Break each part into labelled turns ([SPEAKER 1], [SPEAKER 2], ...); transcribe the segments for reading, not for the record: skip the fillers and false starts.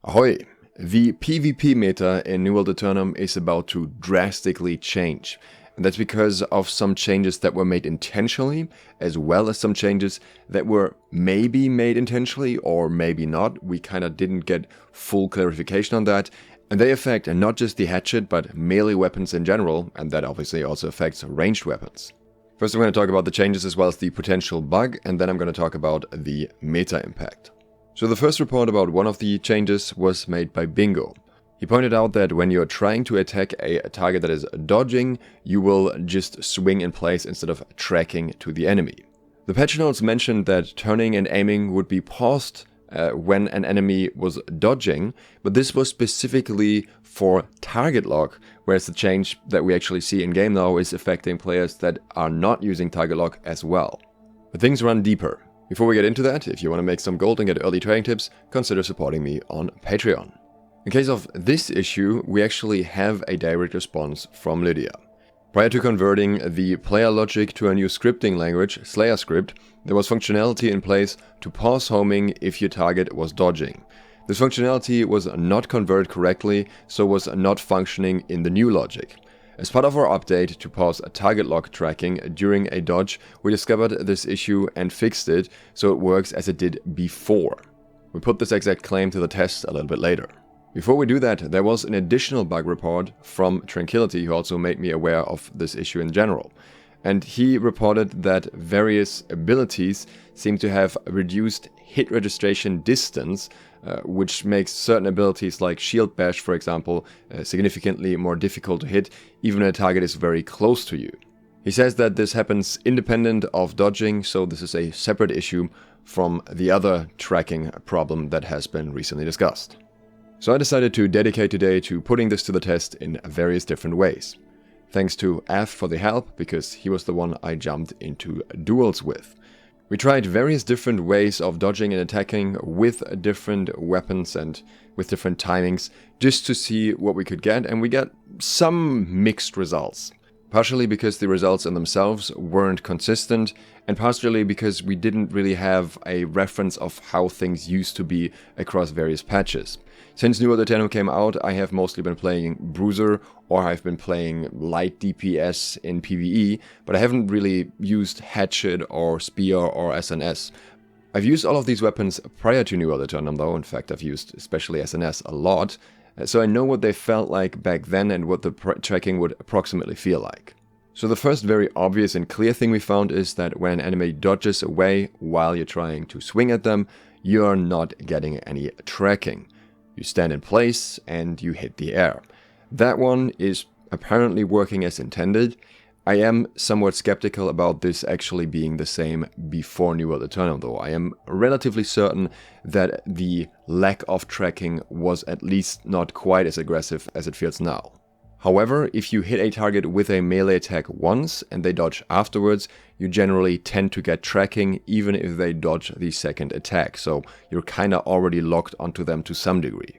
[SPEAKER 1] Ahoy! The PvP meta in New World Aeternum is about to drastically change. And that's because of some changes that were made intentionally, as well as some changes that were maybe made intentionally or maybe not. We kind of didn't get full clarification on that. And they affect not just the hatchet, but melee weapons in general, and that obviously also affects ranged weapons. First I'm going to talk about the changes as well as the potential bug, and then I'm going to talk about the meta impact. So the first report about one of the changes was made by Bingo. He pointed out that when you're trying to attack a target that is dodging, you will just swing in place instead of tracking to the enemy. The patch notes mentioned that turning and aiming would be paused when an enemy was dodging, but this was specifically for target lock, whereas the change that we actually see in game now is affecting players that are not using target lock as well. But things run deeper. Before we get into that, if you want to make some gold and get early trading tips, consider supporting me on Patreon. In case of this issue, we actually have a direct response from Lydia. Prior to converting the player logic to a new scripting language, Slayer script, there was functionality in place to pause homing if your target was dodging. This functionality was not converted correctly, so was not functioning in the new logic. As part of our update to pause target lock tracking during a dodge, we discovered this issue and fixed it so it works as it did before. We put this exact claim to the test a little bit later. Before we do that, there was an additional bug report from Tranquility who also made me aware of this issue in general. And he reported that various abilities seem to have reduced hit registration distance, which makes certain abilities like Shield Bash, for example, significantly more difficult to hit, even when a target is very close to you. He says that this happens independent of dodging, so this is a separate issue from the other tracking problem that has been recently discussed. So I decided to dedicate today to putting this to the test in various different ways. Thanks to Af for the help, because he was the one I jumped into duels with. We tried various different ways of dodging and attacking with different weapons and with different timings, just to see what we could get, and we got some mixed results. Partially because the results in themselves weren't consistent, and partially because we didn't really have a reference of how things used to be across various patches. Since New World Aeternum came out, I have mostly been playing Bruiser, or I've been playing light DPS in PvE, but I haven't really used Hatchet or Spear or SNS. I've used all of these weapons prior to New World Aeternum though. In fact, I've used especially SNS a lot, so I know what they felt like back then and what the tracking would approximately feel like. So the first very obvious and clear thing we found is that when an enemy dodges away while you're trying to swing at them, you're not getting any tracking. You stand in place and you hit the air. That one is apparently working as intended. I am somewhat skeptical about this actually being the same before New World Aeternum though. I am relatively certain that the lack of tracking was at least not quite as aggressive as it feels now. However, if you hit a target with a melee attack once and they dodge afterwards, you generally tend to get tracking even if they dodge the second attack, so you're kinda already locked onto them to some degree.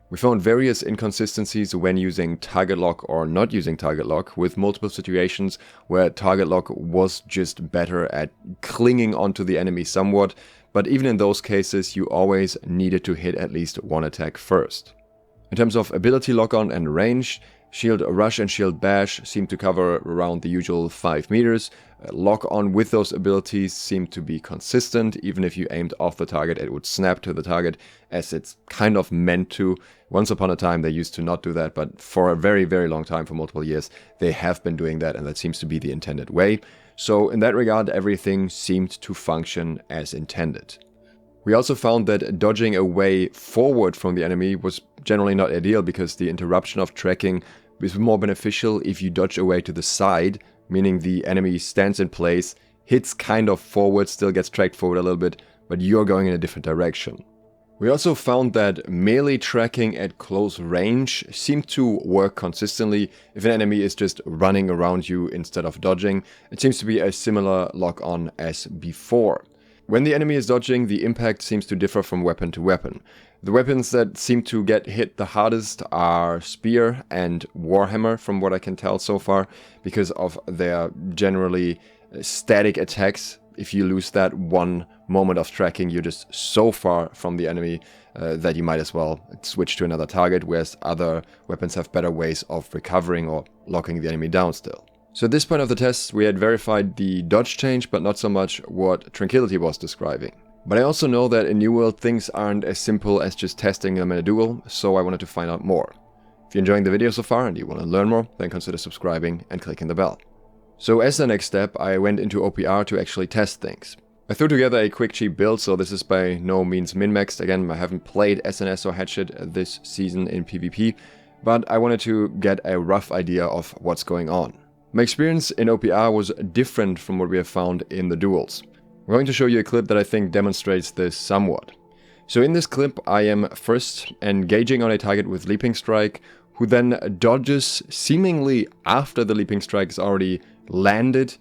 [SPEAKER 1] We found various inconsistencies when using target lock or not using target lock, with multiple situations where target lock was just better at clinging onto the enemy somewhat, but even in those cases you always needed to hit at least one attack first. In terms of ability lock-on and range, Shield Rush and Shield Bash seem to cover around the usual 5 meters. Lock-on with those abilities seem to be consistent. Even if you aimed off the target, it would snap to the target as it's kind of meant to. Once upon a time they used to not do that, but for a very, very long time, for multiple years, they have been doing that, and that seems to be the intended way. So in that regard, everything seemed to function as intended. We also found that dodging away forward from the enemy was generally not ideal, because the interruption of tracking is more beneficial if you dodge away to the side, meaning the enemy stands in place, hits kind of forward, still gets tracked forward a little bit, but you're going in a different direction. We also found that melee tracking at close range seemed to work consistently if an enemy is just running around you instead of dodging. It seems to be a similar lock-on as before. When the enemy is dodging, the impact seems to differ from weapon to weapon. The weapons that seem to get hit the hardest are Spear and Warhammer, from what I can tell so far, because of their generally static attacks if you lose that one moment of tracking, you're just so far from the enemy that you might as well switch to another target, whereas other weapons have better ways of recovering or locking the enemy down still. So at this point of the test, we had verified the dodge change, but not so much what Tranquility was describing. But I also know that in New World, things aren't as simple as just testing them in a duel, so I wanted to find out more. If you're enjoying the video so far and you want to learn more, then consider subscribing and clicking the bell. So as the next step, I went into OPR to actually test things. I threw together a quick cheap build, so this is by no means min-maxed. Again, I haven't played SNS or Hatchet this season in PvP, but I wanted to get a rough idea of what's going on. My experience in OPR was different from what we have found in the duels. I'm going to show you a clip that I think demonstrates this somewhat. So in this clip, I am first engaging on a target with Leaping Strike, who then dodges seemingly after the Leaping Strike is already landed,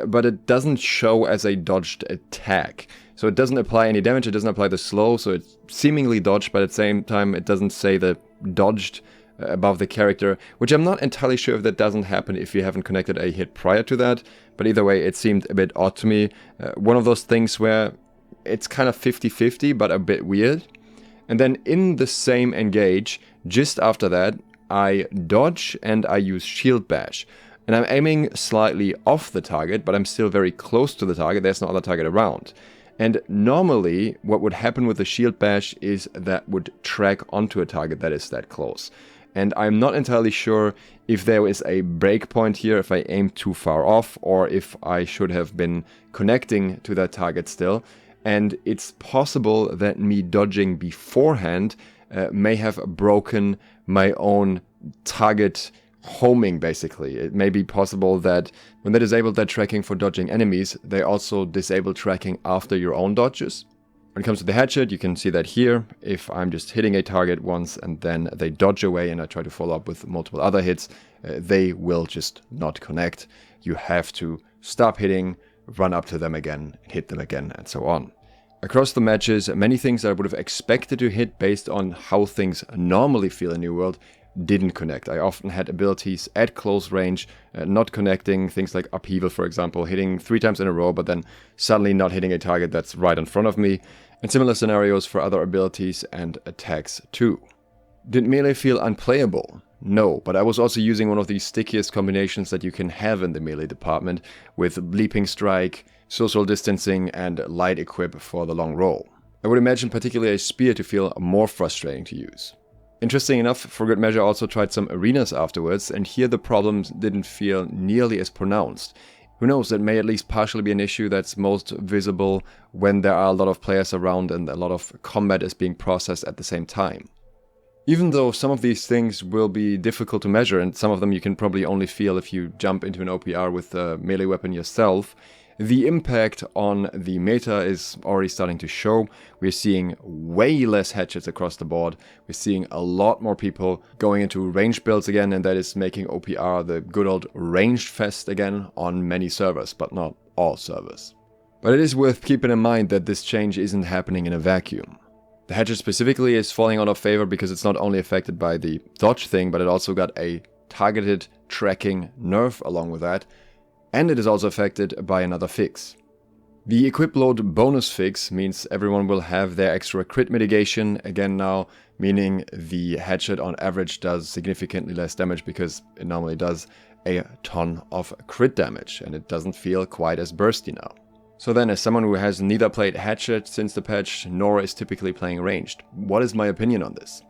[SPEAKER 1] but it doesn't show as a dodged attack. So it doesn't apply any damage, it doesn't apply the slow, so it's seemingly dodged, but at the same time it doesn't say the dodged above the character, which I'm not entirely sure if that doesn't happen if you haven't connected a hit prior to that, but either way it seemed a bit odd to me. One of those things where it's kind of 50-50 but a bit weird. And then in the same engage, just after that, I dodge and I use Shield Bash. And I'm aiming slightly off the target, but I'm still very close to the target, there's no other target around. And normally, what would happen with the Shield Bash is that would track onto a target that is that close. And I'm not entirely sure if there is a breakpoint here, if I aim too far off, or if I should have been connecting to that target still. And it's possible that me dodging beforehand may have broken my own target homing, basically. It may be possible that when they disabled that tracking for dodging enemies, they also disable tracking after your own dodges. When it comes to the Hatchet, you can see that here. If I'm just hitting a target once and then they dodge away and I try to follow up with multiple other hits, they will just not connect. You have to stop hitting, run up to them again, hit them again, and so on. Across the matches, many things I would have expected to hit based on how things normally feel in New World didn't connect. I often had abilities at close range, not connecting, things like Upheaval for example, hitting 3 times in a row but then suddenly not hitting a target that's right in front of me, and similar scenarios for other abilities and attacks too. Did melee feel unplayable? No, but I was also using one of the stickiest combinations that you can have in the melee department with Leaping Strike, Social Distancing and Light Equip for the long roll. I would imagine particularly a Spear to feel more frustrating to use. Interesting enough, for good measure I also tried some arenas afterwards, and here the problems didn't feel nearly as pronounced. Who knows, that may at least partially be an issue that's most visible when there are a lot of players around and a lot of combat is being processed at the same time. Even though some of these things will be difficult to measure, and some of them you can probably only feel if you jump into an OPR with a melee weapon yourself, the impact on the meta is already starting to show. We're seeing way less hatchets across the board. We're seeing a lot more people going into ranged builds again, and that is making OPR the good old ranged fest again on many servers, but not all servers. But it is worth keeping in mind that this change isn't happening in a vacuum. The Hatchet specifically is falling out of favor because it's not only affected by the dodge thing, but it also got a targeted tracking nerf along with that. And it is also affected by another fix. The equip load bonus fix means everyone will have their extra crit mitigation again now, meaning the Hatchet on average does significantly less damage because it normally does a ton of crit damage and it doesn't feel quite as bursty now. So then, as someone who has neither played Hatchet since the patch nor is typically playing ranged, what is my opinion on this?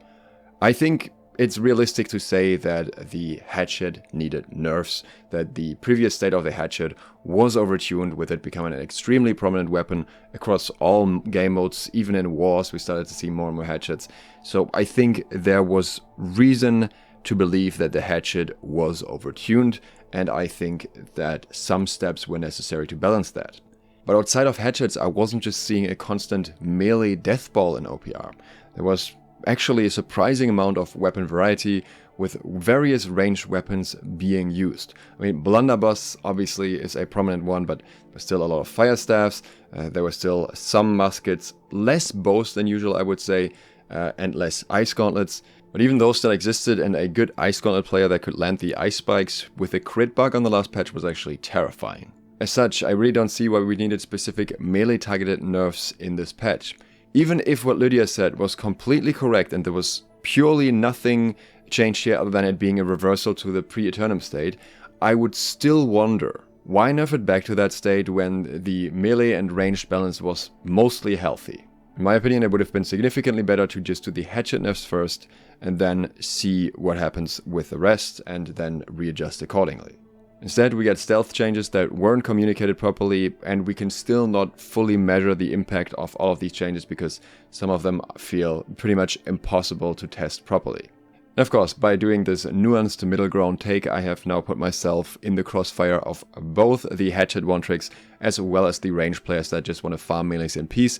[SPEAKER 1] I think it's realistic to say that the Hatchet needed nerfs, that the previous state of the Hatchet was overtuned, with it becoming an extremely prominent weapon across all game modes. Even in wars we started to see more and more Hatchets. So I think there was reason to believe that the Hatchet was overtuned, and I think that some steps were necessary to balance that. But outside of Hatchets, I wasn't just seeing a constant melee deathball in OPR. There was actually a surprising amount of weapon variety, with various ranged weapons being used. I mean, Blunderbuss obviously is a prominent one, but there's still a lot of fire staffs, there were still some muskets, less bows than usual I would say, and less ice gauntlets. But even those still existed, and a good ice gauntlet player that could land the ice spikes with a crit bug on the last patch was actually terrifying. As such, I really don't see why we needed specific melee targeted nerfs in this patch. Even if what Lydia said was completely correct and there was purely nothing changed here other than it being a reversal to the pre-Eternum state, I would still wonder, why nerf it back to that state when the melee and ranged balance was mostly healthy? In my opinion, it would have been significantly better to just do the hatchet nerfs first and then see what happens with the rest and then readjust accordingly. Instead, we get stealth changes that weren't communicated properly, and we can still not fully measure the impact of all of these changes because some of them feel pretty much impossible to test properly. And of course, by doing this nuanced middle ground take, I have now put myself in the crossfire of both the hatchet one-tricks as well as the range players that just want to farm melees in peace.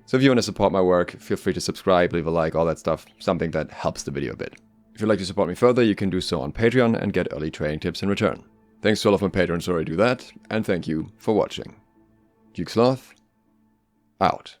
[SPEAKER 1] So if you want to support my work, feel free to subscribe, leave a like, all that stuff, something that helps the video a bit. If you'd like to support me further, you can do so on Patreon and get early training tips in return. Thanks to all of my patrons who already do that, and thank you for watching. Duke Sloth, out.